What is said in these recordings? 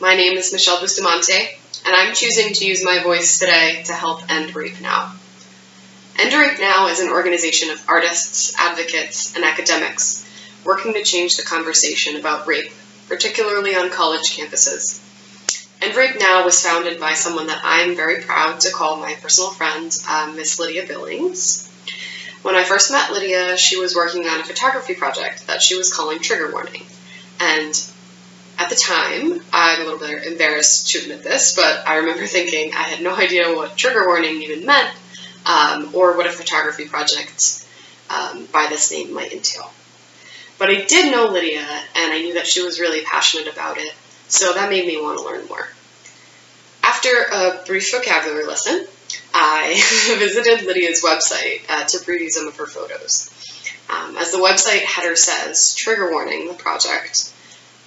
My name is Michele and I'm choosing to use my voice today to help End Rape Now. End Rape Now is an organization of artists, advocates, and academics working to change the conversation about rape, particularly on college campuses. End Rape Now was founded by someone that I'm very proud to call my personal friend, Miss Lydia Billings. When I first met Lydia, she was working on a photography project that she was calling Trigger Warning. And at the time, I'm a little bit embarrassed to admit this, but I remember thinking I had no idea what trigger warning even meant, or what a photography project by this name might entail. But I did know Lydia, and I knew that she was really passionate about it, so that made me want to learn more. After a brief vocabulary lesson, I visited Lydia's website to preview some of her photos. As the website header says, Trigger Warning, the project,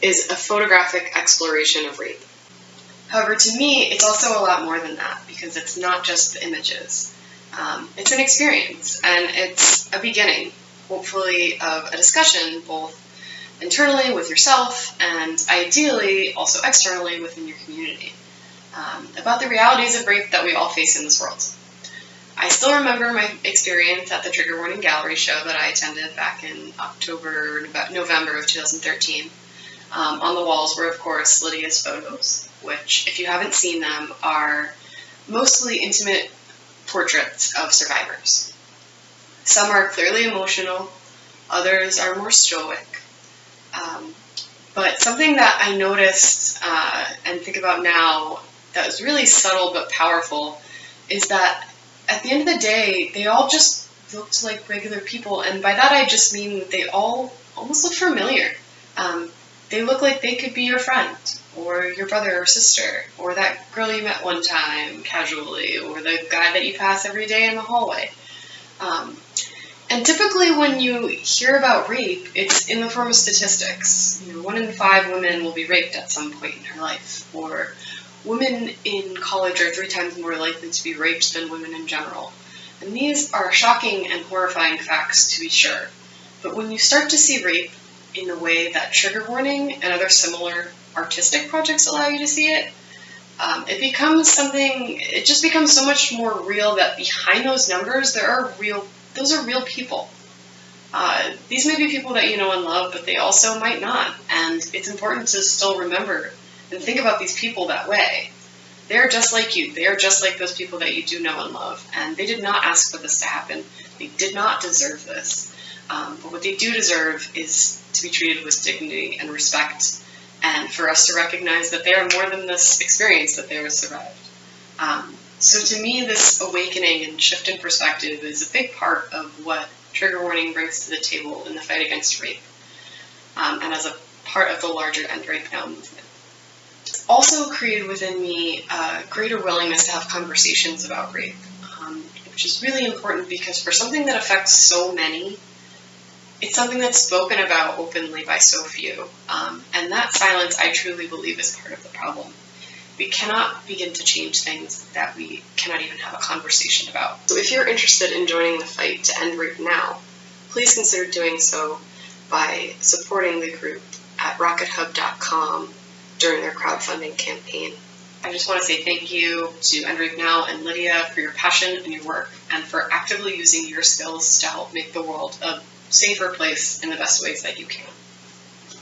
is a photographic exploration of rape. However, to me, it's also a lot more than that, because it's not just the images. It's an experience, and it's a beginning, hopefully, of a discussion, both internally with yourself, and ideally, also externally within your community, about the realities of rape that we all face in this world. I still remember my experience at the Trigger Warning Gallery show that I attended back in November of 2013. On the walls were, of course, Lydia's photos, which, if you haven't seen them, are mostly intimate portraits of survivors. Some are clearly emotional, others are more stoic. But something that I noticed and think about now that was really subtle but powerful is that at the end of the day, they all just looked like regular people, and by that I just mean that they all almost look familiar. They look like they could be your friend, or your brother or sister, or that girl you met one time casually, or the guy that you pass every day in the hallway. And typically when you hear about rape, it's in the form of statistics. 1 in 5 women will be raped at some point in her life, or women in college are 3 times more likely to be raped than women in general. And these are shocking and horrifying facts, to be sure. But when you start to see rape in the way that Trigger Warning and other similar artistic projects allow you to see it, it just becomes so much more real that behind those numbers, those are real people. These may be people that you know and love, but they also might not. And it's important to still remember and think about these people that way. They're just like you. They are just like those people that you do know and love. And they did not ask for this to happen. They did not deserve this. But what they do deserve is to be treated with dignity and respect, and for us to recognize that they are more than this experience that they have survived. So to me, this awakening and shift in perspective is a big part of what Trigger Warning brings to the table in the fight against rape, and as a part of the larger End Rape Now movement. It's also created within me a greater willingness to have conversations about rape, which is really important because for something that affects so many, it's something that's spoken about openly by so few, and that silence, I truly believe, is part of the problem. We cannot begin to change things that we cannot even have a conversation about. So if you're interested in joining the fight to end rape now, please consider doing so by supporting the group at rockethub.com during their crowdfunding campaign. I just want to say thank you to End Rape Now and Lydia for your passion and your work, and for actively using your skills to help make the world a safer place in the best ways that you can.